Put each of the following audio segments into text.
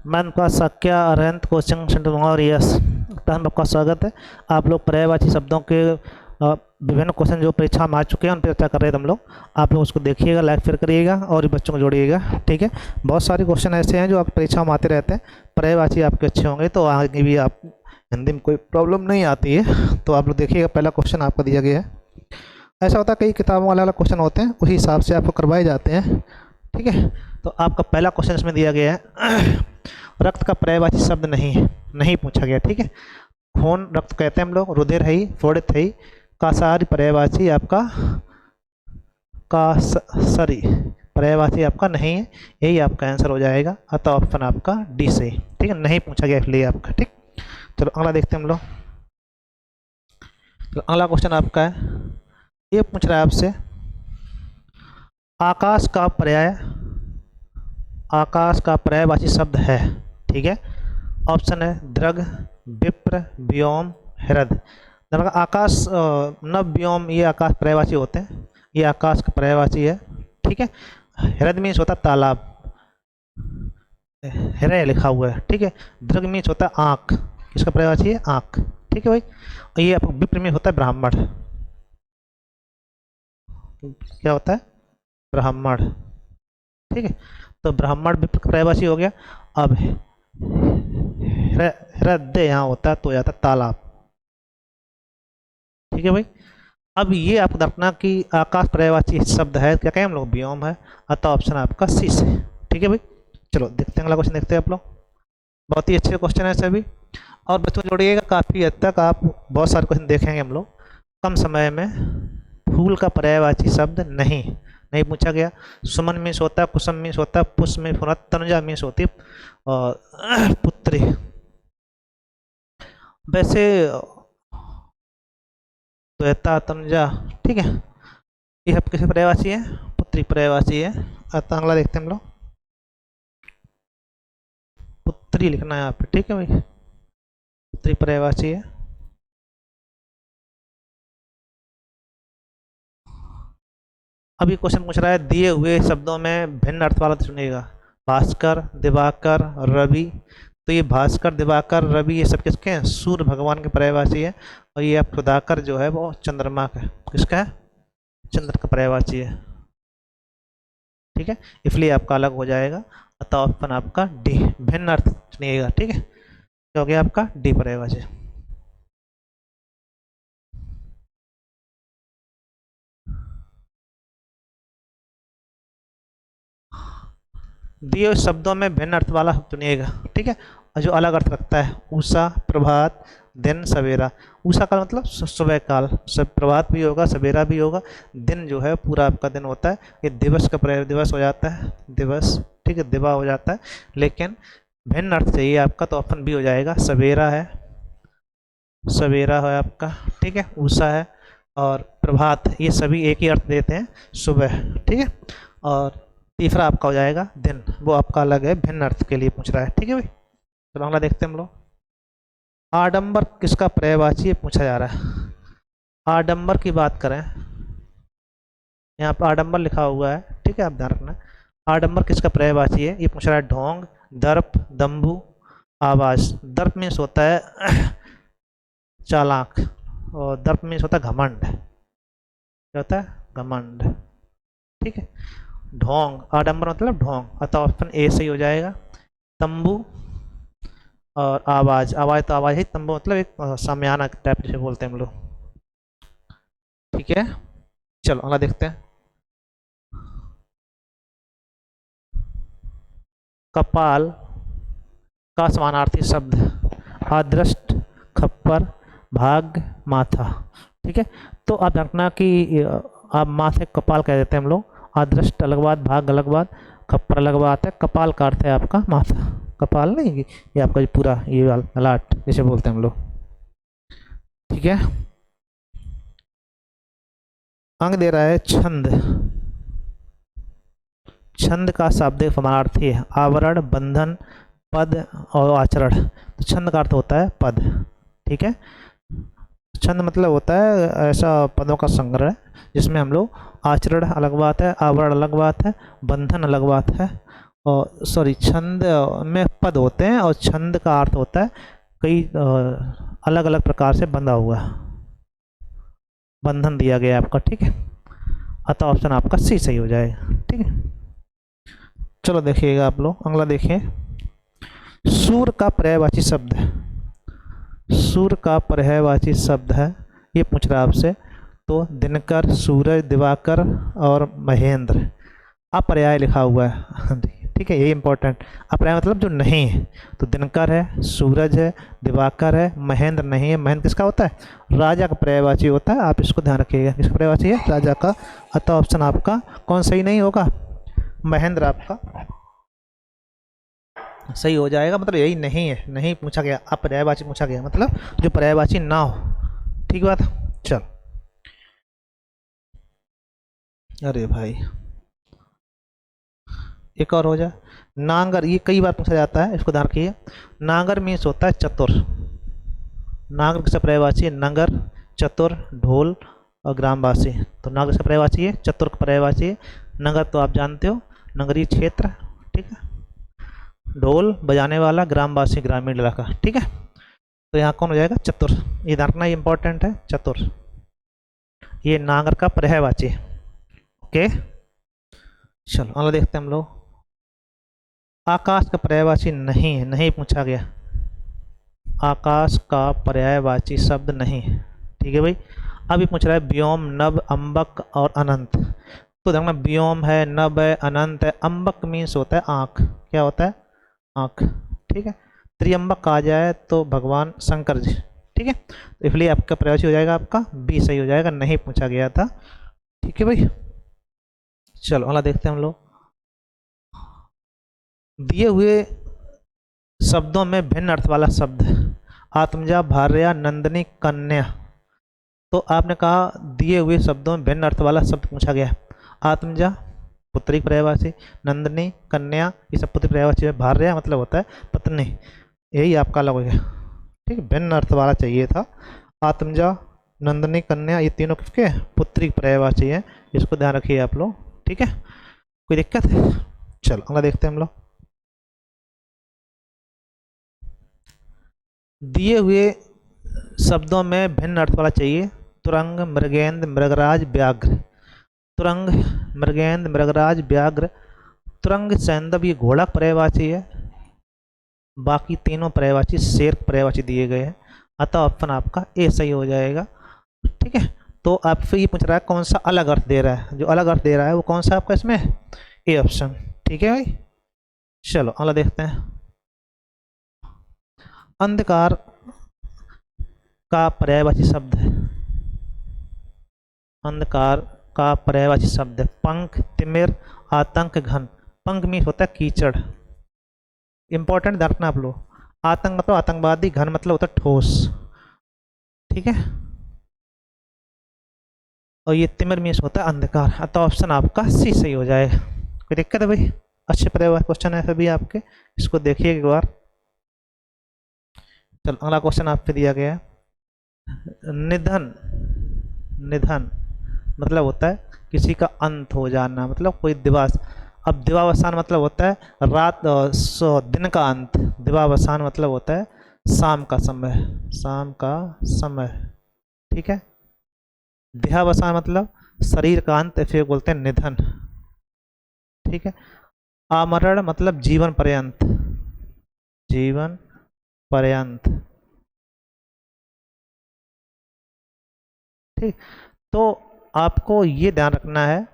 मैं उनका सक्या Arhant coaching centre दूंगा और यस हम आपका स्वागत है। आप लोग पर्यायवाची शब्दों के विभिन्न क्वेश्चन जो परीक्षा में आ चुके हैं उन पर चर्चा कर रहे थे हम लोग। आप लोग उसको देखिएगा, लाइक शेयर करिएगा और बच्चों को जोड़िएगा, ठीक है। बहुत सारे क्वेश्चन ऐसे हैं जो आप परीक्षा में आते रहते हैं। पर्यायवाची आपके अच्छे होंगे तो आगे भी आप हिंदी में कोई प्रॉब्लम नहीं आती है। तो आप लोग देखिएगा, पहला क्वेश्चन आपका दिया गया है। ऐसा होता है कई किताबों में अलग अलग क्वेश्चन होते हैं, उसी हिसाब से आपको करवाए जाते हैं, ठीक है। तो आपका पहला क्वेश्चन इसमें दिया गया है रक्त का पर्यायवाची शब्द नहीं पूछा गया, ठीक है। खून रक्त कहते हैं हम लोग, रुधिर है, फोड़ित है, कासारी पर्यायवाची आपका कासरी पर्यायवाची आपका नहीं है, यही आपका आंसर हो जाएगा। अतः ऑप्शन आपका डी से, ठीक है, नहीं पूछा गया इसलिए आपका, ठीक। चलो अगला देखते हैं हम लोग। तो अगला क्वेश्चन आपका है, ये पूछ रहा है आपसे आकाश का पर्यायवाची शब्द है, ठीक है। ऑप्शन है दृग, विप्र, व्योम, हृद। आकाश नव व्योम ये आकाश पर्यायवाची होते हैं, ये आकाश का पर्यायवाची है, ठीक है। हृद मीन्स होता है तालाब, हृदय लिखा हुआ है, ठीक है। दृग मीन्स होता है आँख, इसका पर्यायवाची है आँख, ठीक है भाई। और ये आपको विप्र मीन्स होता है ब्राह्मण, क्या होता है ब्राह्मण, ठीक है। तो ब्राह्मण विप्र का पर्यायवाची हो गया। अब हृदय यहाँ होता है तो जाता तालाब, ठीक है भाई। अब ये आपको रखना कि आकाश पर्यायवाची शब्द है, क्या कहें हम लोग व्योम है, अतः ऑप्शन आपका सी से, ठीक है भाई। चलो देखते हैं अगला क्वेश्चन, देखते हैं आप लोग। बहुत ही अच्छे क्वेश्चन है सभी, और बच्चों जोड़िएगा, काफ़ी हद तक आप बहुत सारे क्वेश्चन देखेंगे हम लोग। कम समय में फूल का पर्यायवाची शब्द नहीं पूछा गया। सुमन मीन्स होता है, कुसुम मीन्स होता है, पुष्प मीन्स होता है, तनुजा मीन्स होती है और पुत्री। वैसे श्वेता, तनुजा, ठीक है, ये सब किसी पर्यायवाची है, पुत्री पर्यायवाची है। अतः अगला देखते हैं हम लोग, पुत्री लिखना है यहाँ पे, ठीक है भाई, पुत्री पर्यायवाची है। अभी क्वेश्चन पूछ रहा है दिए हुए शब्दों में भिन्न अर्थ वाला चुनिएगा। भास्कर, दिवाकर, रवि। तो ये भास्कर, दिवाकर, रवि ये सब किसके हैं, सूर्य भगवान के पर्यायवाची है। और ये सुधाकर जो है वो चंद्रमा का, किसका है, चंद्र का पर्यायवाची है, ठीक है। इसलिए आपका अलग हो जाएगा। अतः ऑप्शन आपका डी, भिन्न अर्थ चुनिएगा, ठीक है, हो गया आपका डी पर्यायवाची। दिए शब्दों में भिन्न अर्थ वाला चुनिएगा, ठीक है, और जो अलग अर्थ रखता है। उषा, प्रभात, दिन, सवेरा। उषा का मतलब सुबह काल, सब प्रभात भी होगा, सवेरा भी होगा। दिन जो है पूरा आपका दिन होता है। ये दिवस का प्रयोग दिवस हो जाता है, दिवस, ठीक है, दिवा हो जाता है। लेकिन भिन्न अर्थ चाहिए आपका तो ऑप्शन बी हो जाएगा, सवेरा है, सवेरा है आपका, ठीक है। उषा है और प्रभात, ये सभी एक ही अर्थ देते हैं, सुबह, ठीक है। और तीसरा आपका हो जाएगा दिन, वो आपका अलग है, भिन्न अर्थ के लिए पूछ रहा है, ठीक है भाई। चलो अगला देखते हैं हम लोग। आडंबर किसका पर्यायवाची पूछा जा रहा है। आडंबर की बात करें, यहाँ पर आडंबर लिखा हुआ है, ठीक है, आप ध्यान रखना। आडंबर किसका पर्यायवाची है, ये पूछ रहा है। ढोंग, दर्प, दम्भु, आवाज। दर्प मीन्स होता है चालाक, और दर्प मीन्स होता है घमंड, क्या होता है घमंड, ठीक है। ढोंग, आडंबर मतलब ढोंग, अतः ऑप्शन ए सही हो जाएगा। तंबू और आवाज, आवाज तो आवाज ही, तंबू मतलब एक सामियाना टाइप जिसे बोलते हैं हम लोग, ठीक है। चलो अगला देखते हैं। कपाल का समानार्थी शब्द, अदृष्ट, खप्पर, भाग, माथा, ठीक है। तो आप रखना कि आप माथे कपाल कह देते हैं हम लोग, अदृष्ट अलग बात, भाग अलग बात, खप्पर अलग बात है। कपाल का अर्थ है आपका माथा, कपाल नहीं, ये आपका जो पूरा ये ललाट जिसे बोलते हैं हम लोग, ठीक है। अंग दे रहा है छंद। छंद का शाब्दिक समानार्थी है आवरण, बंधन, पद और आचरण। तो छंद का अर्थ होता है पद, ठीक है। छंद मतलब होता है ऐसा पदों का संग्रह जिसमें हम लोग, आचरण अलग बात है, आवरण अलग बात है, बंधन अलग बात है, और सॉरी छंद में पद होते हैं और छंद का अर्थ होता है कई अलग अलग प्रकार से बंधा हुआ, बंधन दिया गया है आपका, ठीक है। अतः ऑप्शन आपका सी सही हो जाएगा, ठीक है। चलो देखिएगा आप लोग, अगला देखिए। सूर का पर्यायवाची शब्द है, सूर का पर्यायवाची शब्द है, ये पूछ रहा है आपसे। तो दिनकर, सूरज, दिवाकर और महेंद्र, अपर्याय लिखा हुआ है ठीक है, यही इंपॉर्टेंट। अपर्याय मतलब जो नहीं है, तो दिनकर है, सूरज है, दिवाकर है, महेंद्र नहीं है। महेंद्र किसका होता है? राजा का पर्यायवाची होता है, आप इसको ध्यान रखिएगा। किसका पर्यायवाची है? राजा का। अतः ऑप्शन आपका कौन सही नहीं होगा? महेंद्र आपका सही हो जाएगा। मतलब यही नहीं है, नहीं पूछा गया, अपर्यायवाची पूछा गया, मतलब जो पर्यायवाची ना हो, ठीक बात। चल, अरे भाई एक और हो जाए। नांगर, ये कई बार पूछा जाता है, इसको ध्यान रखिए। नांगर मीन्स होता है चतुर। नांगर किसका पर्यायवाची है? नगर, चतुर, ढोल और ग्रामवासी। तो नांगर किसका पर्यायवाची है? चतुर का पर्यायवाची है। नगर तो आप जानते हो, नगरीय क्षेत्र, ठीक है। ढोल बजाने वाला, ग्रामवासी ग्रामीण इलाका, ठीक है। तो यहाँ कौन हो जाएगा? चतुर। ये ध्यान रखना, इंपॉर्टेंट है, चतुर। ये नांगर का पर्यायवाची है, ओके। चलो अगला देखते हैं हम लोग। आकाश का पर्यायवाची नहीं है, नहीं पूछा गया। आकाश का पर्यायवाची शब्द नहीं है, ठीक है भाई। अभी पूछ रहा है व्योम, नभ, अम्बक और अनंत। तो देखना, व्योम है, नभ है, अनंत है। अम्बक मीन्स होता है आँख, क्या होता है? आँख, ठीक है। त्रियंबक आ जाए तो भगवान शंकर जी, ठीक है। तो इसलिए आपका पर्यायवाची हो जाएगा, आपका बी सही हो जाएगा, नहीं पूछा गया था, ठीक है भाई। चलो अगला देखते हैं हम लोग। दिए हुए शब्दों में भिन्न अर्थ वाला शब्द, आत्मजा, भार्या, नंदनी, कन्या। तो आपने कहा दिए हुए शब्दों में भिन्न अर्थ वाला शब्द पूछा गया। आत्मजा पुत्री पर्यायवाची, नंदनी, कन्या, ये सब पुत्री पर्यायवाची है। भार्या मतलब होता है पत्नी, यही आपका अलग हो गया, ठीक है। भिन्न अर्थ वाला चाहिए था। आत्मजा, नंदनी, कन्या, ये तीनों किसके? पुत्री पर्यायवाची है, इसको ध्यान रखिए आप लोग, ठीक है। कोई दिक्कत है? चलो अगला देखते हैं हम लोग। दिए हुए शब्दों में भिन्न अर्थ वाला चाहिए। तुरंग, मृगेंद्र, मृगराज, व्याघ्र। तुरंग, मृगेंद्र, मृगराज, व्याघ्र। तुरंग सैंदव ये घोड़ा पर्यायवाची है, बाकी तीनों पर्यायवाची शेर पर्यायवाची दिए गए हैं। अतः ऑप्शन आपका ए सही हो जाएगा, ठीक है। तो आपसे ये पूछ रहा है कौन सा अलग अर्थ दे रहा है, जो अलग अर्थ दे रहा है वो कौन सा आपका इसमें? ए ऑप्शन, ठीक है भाई। चलो अगला देखते हैं। अंधकार का पर्यायवाची शब्द है, अंधकार का पर्यायवाची शब्द है पंख, तिमिर, आतंक, घन। पंख मीन्स होता है कीचड़, इंपॉर्टेंट ध्यान रखना आप लोग। आतंक मतलब आतंकवादी, घन मतलब होता है ठोस, ठीक है। और ये तिमिर मीन्स होता है अंधकार। अतः ऑप्शन आपका सी सही हो जाएगा। कोई दिक्कत है भाई? अच्छे पर्यायवाची क्वेश्चन है सभी आपके, इसको देखिए एक बार। चलो अगला क्वेश्चन आपसे दिया गया है। निधन, निधन मतलब होता है किसी का अंत हो जाना, मतलब कोई दिवस। अब दिवावसान मतलब होता है रात, दिन का अंत। दिवावसान मतलब होता है शाम का समय, शाम का समय, ठीक है। देहावसान मतलब शरीर का अंत, फिर बोलते हैं निधन, ठीक है। आमरण मतलब जीवन पर्यंत, जीवन पर्यंत, ठीक। तो आपको ये ध्यान रखना है,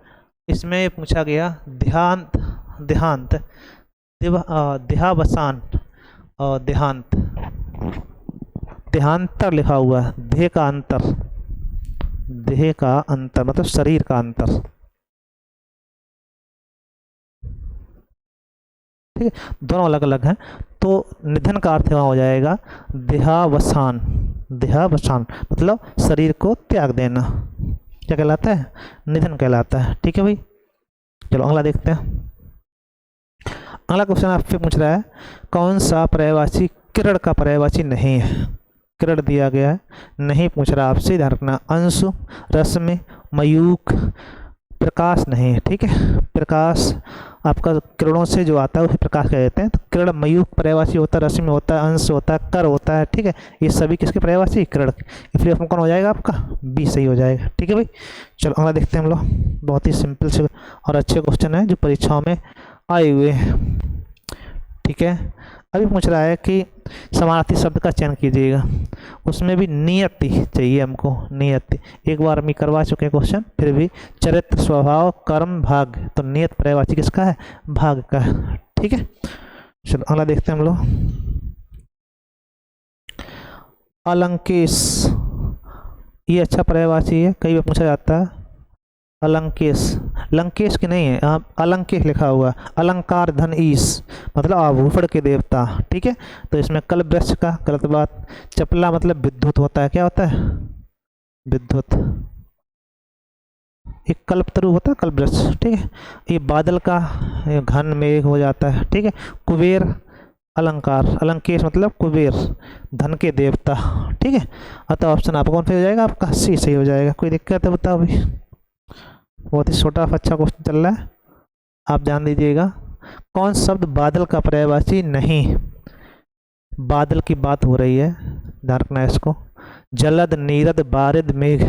इसमें पूछा गया देहांत, देहांत, देहावसान और देहांत। देहांतर लिखा हुआ है, देह का अंतर, देह का अंतर मतलब शरीर का अंतर, ठीक है। दोनों अलग अलग हैं। तो निधन का अर्थ वहाँ हो जाएगा देहावसान, देहावसान मतलब शरीर को त्याग देना, क्या कहलाता है? निधन कहलाता है, ठीक है भाई। चलो अगला देखते हैं। अगला क्वेश्चन आपसे पूछ रहा है कौन सा पर्यायवाची किरण का पर्यायवाची नहीं है? किरण दिया गया है, नहीं पूछ रहा आपसे, ध्यान रखना। अंशु, रश्मि, मयूख, प्रकाश नहीं है, ठीक है। प्रकाश, आपका किरणों से जो आता है उसे प्रकाश कह देते हैं। तो किरण मयूख पर्यायवाची होता है, रश्मि होता है, अंश होता है, कर होता है, ठीक है। ये सभी किसके पर्यायवाची? किरण। इसलिए उसमें कौन हो जाएगा आपका? बी सही हो जाएगा, ठीक है भाई। चलो अगला देखते हैं हम लोग। बहुत ही सिंपल से और अच्छे क्वेश्चन है जो परीक्षाओं में आए हुए हैं, ठीक है। अभी पूछ रहा है कि समानार्थी शब्द का चयन कीजिएगा, उसमें भी नियति चाहिए हमको, नियति। एक बार हम करवा चुके हैं क्वेश्चन, फिर भी चरित्र, स्वभाव, कर्म, भाग्य, तो नियत पर्यायवाची किसका है? भाग का है, ठीक है। चलो अगला देखते हैं हम लोग। अलंकेश, ये अच्छा पर्यायवाची है, कई बार पूछा जाता है। अलंकेश, लंकेश की नहीं है, अलंकेश लिखा हुआ। अलंकार धन ईश, मतलब आभूषण के देवता, ठीक है। तो इसमें कल्प वृक्ष का गलत बात। चपला मतलब विद्युत होता है, क्या होता है? विद्युत। एक कल्पतरु होता है, कल्प वृक्ष, ठीक है। ये बादल का घन मेघ हो जाता है, ठीक है। कुबेर अलंकार, अलंकेश मतलब कुबेर, धन के देवता, ठीक है। अतः ऑप्शन आपका कौन सा हो जाएगा? आपका सी सही हो जाएगा। कोई दिक्कत है बताओ भाई? बहुत ही छोटा अच्छा क्वेश्चन चल रहा है, आप ध्यान दीजिएगा। कौन शब्द बादल का पर्यायवाची नहीं? बादल की बात हो रही है, ध्यान रखना है इसको। जलद, नीरद, बारिद, मेघ।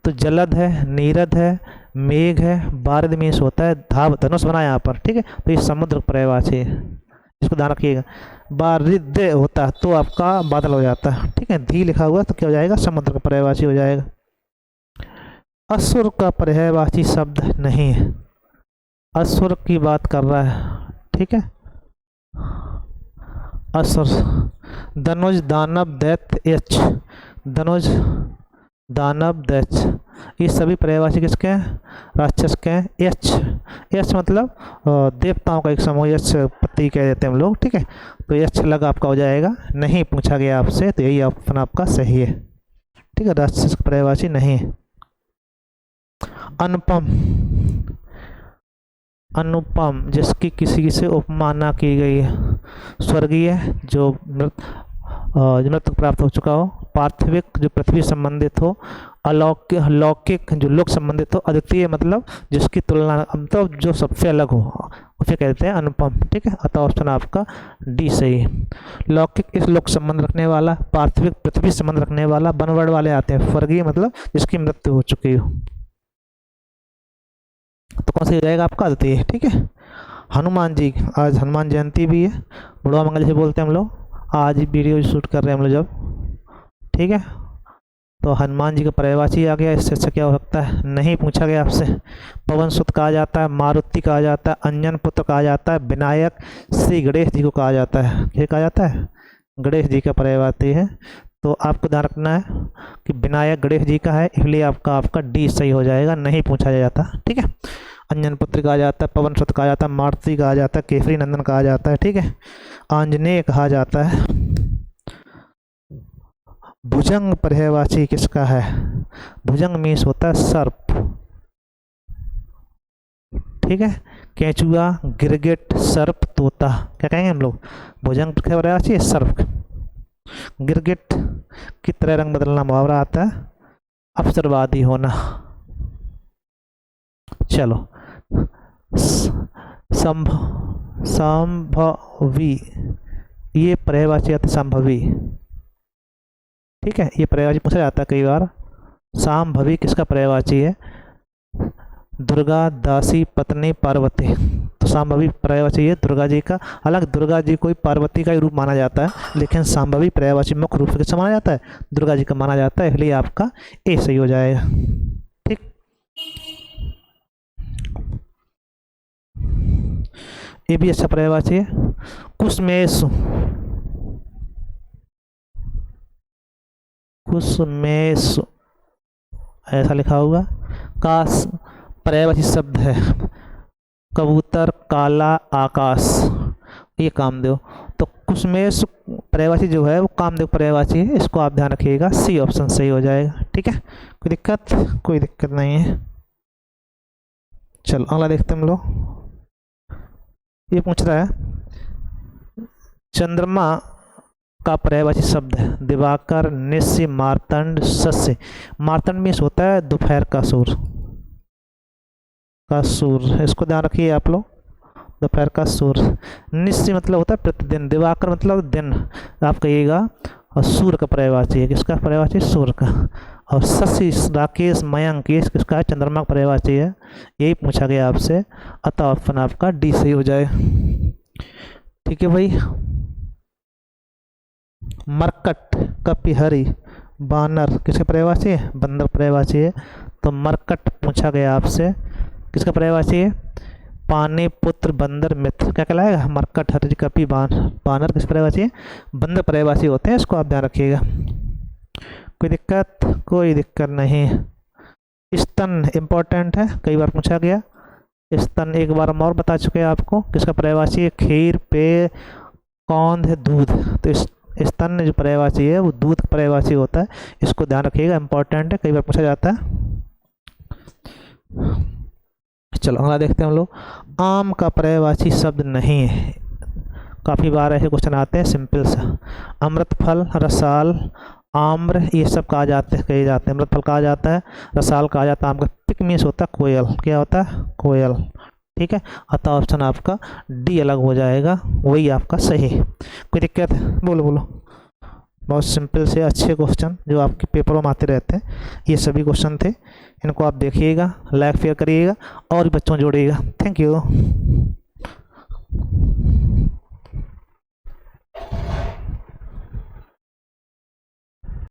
तो जलद है, नीरद है, मेघ है, बारिद में होता है धाव, धनुष बना यहाँ पर, ठीक है। तो ये समुद्र पर्यायवाची है, इसको ध्यान रखिएगा। बारिद होता है तो आपका बादल हो जाता है, ठीक है। धी लिखा हुआ तो क्या हो जाएगा? समुद्र का पर्यायवाची हो जाएगा। असुर का पर्यायवाची शब्द नहीं है, असुर की बात कर रहा है, ठीक है। असुर, धनुज, दानव, दैत्य, यक्ष। धनुज, दानव, दैत्य, ये सभी पर्यायवाची किसके हैं? राक्षस के हैं। यक्ष, यक्ष मतलब देवताओं का एक समूह, यक्ष पति कह देते हैं हम लोग, ठीक है। तो यक्ष लग आपका हो जाएगा, नहीं पूछा गया आपसे, तो यही ऑप्शन आपका सही है, ठीक है। राक्षस का पर्यायवाची नहीं है। अनुपम, अनुपम जिसकी किसी से उपमा न की गई है। स्वर्गीय जो मृत्यु प्राप्त हो चुका हो। पार्थिविक जो पृथ्वी संबंधित हो। अलौकिक, लौकिक जो लोक संबंधित हो। अद्वितीय मतलब जिसकी तुलना, मतलब जो सबसे अलग हो, उसे कहते हैं अनुपम, ठीक है। अतः ऑप्शन आपका डी सही है। लौकिक इस लोक संबंध रखने वाला, पार्थिविक पृथ्वी संबंध रखने वाला, बनवर्ड वाले आते हैं। स्वर्गीय मतलब जिसकी मृत्यु हो चुकी हो। तो कौन सा हो जाएगा आपका? अद्वितीय, ठीक है। हनुमान जी, आज हनुमान जयंती भी है, बुढ़वा मंगल जैसे बोलते हैं हम लोग। आज वीडियो शूट कर रहे हैं हम लोग जब, ठीक है। तो हनुमान जी का पर्यायवाची आ गया, इससे अच्छा क्या हो सकता है? नहीं पूछा गया आपसे। पवन सुत कहा जाता है, मारुति कहा जाता है, अंजन पुत्र कहा जाता है, विनायक, श्री गणेश जी को कहा जाता है। क्या कहा जाता है? गणेश जी का पर्यायवाची है। तो आपको ध्यान रखना है कि विनायक गणेश जी का है, इसलिए आपका डी सही हो जाएगा, नहीं पूछा जाता, ठीक है। अंजन पुत्र कहा जाता है, पवन सुत कहा जाता है, मारुति कहा जाता है, केसरी नंदन कहा जाता है, ठीक है। आंजनेय कहा जाता है। भुजंग पर्यायवाची किसका है? भुजंग मीन्स होता है सर्प, ठीक है। केंचुआ, गिरगिट, सर्प, तोता, क्या कहेंगे हम लोग? भुजंग पर्यायवाची है सर्प। गिरगिट की तरह रंग बदलना मुहावरा आता है। अवसरवादी होना। चलो संभवी, ये पर्यायवाची आती संभवी, ठीक है। ये पर्यायवाची पूछा जाता है कई बार। संभवी किसका पर्यायवाची है? दुर्गा, दासी, पत्नी, पार्वती। तो संभवी पर्यायवाची है दुर्गा जी का। हालांकि दुर्गा जी को पार्वती का ही रूप माना जाता है, लेकिन संभवी पर्यायवाची मुख्य रूप से किसका माना जाता है? दुर्गा जी का माना जाता है, इसलिए आपका ए सही हो जाएगा, ठीक। ये भी अच्छा पर्यायवाची है। कुसमेशु, कुसमेशु ऐसा लिखा होगा। का पर्यायवाची शब्द है। कबूतर, काला, आकाश, ये कामदेव। तो कुसमेश पर्यायवाची जो है वो कामदेव पर्यायवाची है, इसको आप ध्यान रखिएगा। सी ऑप्शन सही हो जाएगा, ठीक है। कोई दिक्कत? कोई दिक्कत नहीं है। चलो अगला देखते हैं हम लोग। ये पूछ रहा है चंद्रमा का पर्यायवाची शब्द है। दिवाकर, निश्य, मार्तंड, सस्य। मार्तंड मीन्स होता है दोपहर का सूर, का सूर, इसको ध्यान रखिए आप लोग। दोपहर का सूर्य। निश्चय मतलब होता है प्रतिदिन, दिवाकर मतलब दिन, आप कहिएगा। और सूर्य का पर्यायवाची है, किसका पर्यायवाची? सूर्य का। और शशि, राकेश, मयंक, ये किसका है? चंद्रमा का पर्यायवाची है। यही पूछा गया आपसे, अतः ऑप्शन आपका डी सही हो जाए। ठीक है भाई। मरकट, कपिहरी, बानर किसका पर्यायवाची है? बंदर पर्यायवाची है। तो मरकट पूछा गया आपसे, किसका पर्यायवाची है? पानी, पुत्र, बंदर, मित्र, क्या कहलाएगा? मरकट, हरि, कपि, बानर किस पर्यायवाची है? बंदर पर्यायवाची होते हैं, इसको आप ध्यान रखिएगा। कोई दिक्कत? कोई दिक्कत नहीं। स्तन इंपॉर्टेंट है, कई बार पूछा गया। स्तन एक बार हम और बता चुके हैं आपको, किसका पर्यायवाची है? खीर, पेय, कौंध, दूध। तो स्तन जो पर्यायवाची है वो दूध का पर्यायवाची होता है, इसको ध्यान रखिएगा, इंपॉर्टेंट है, कई बार पूछा जाता है। चलो अगला देखते हैं हम लोग। आम का पर्यायवाची शब्द नहीं है, काफ़ी बार ऐसे क्वेश्चन आते हैं, सिंपल सा। अमृत फल, रसाल, आम्र, ये सब कहा जाते हैं, कहे जाते हैं। अमृत फल कहा जाता है, रसाल कहा जाता है, आम का पिक मीन्स होता है कोयल, क्या होता है? कोयल। ठीक है, अतः ऑप्शन आपका डी अलग हो जाएगा, वही आपका सही। कोई दिक्कत है? बोलो बोलो। बहुत सिंपल से अच्छे क्वेश्चन जो आपके पेपरों में आते रहते हैं, ये सभी क्वेश्चन थे। इनको आप देखिएगा, लाइक शेयर करिएगा और बच्चों जोड़िएगा। Thank you.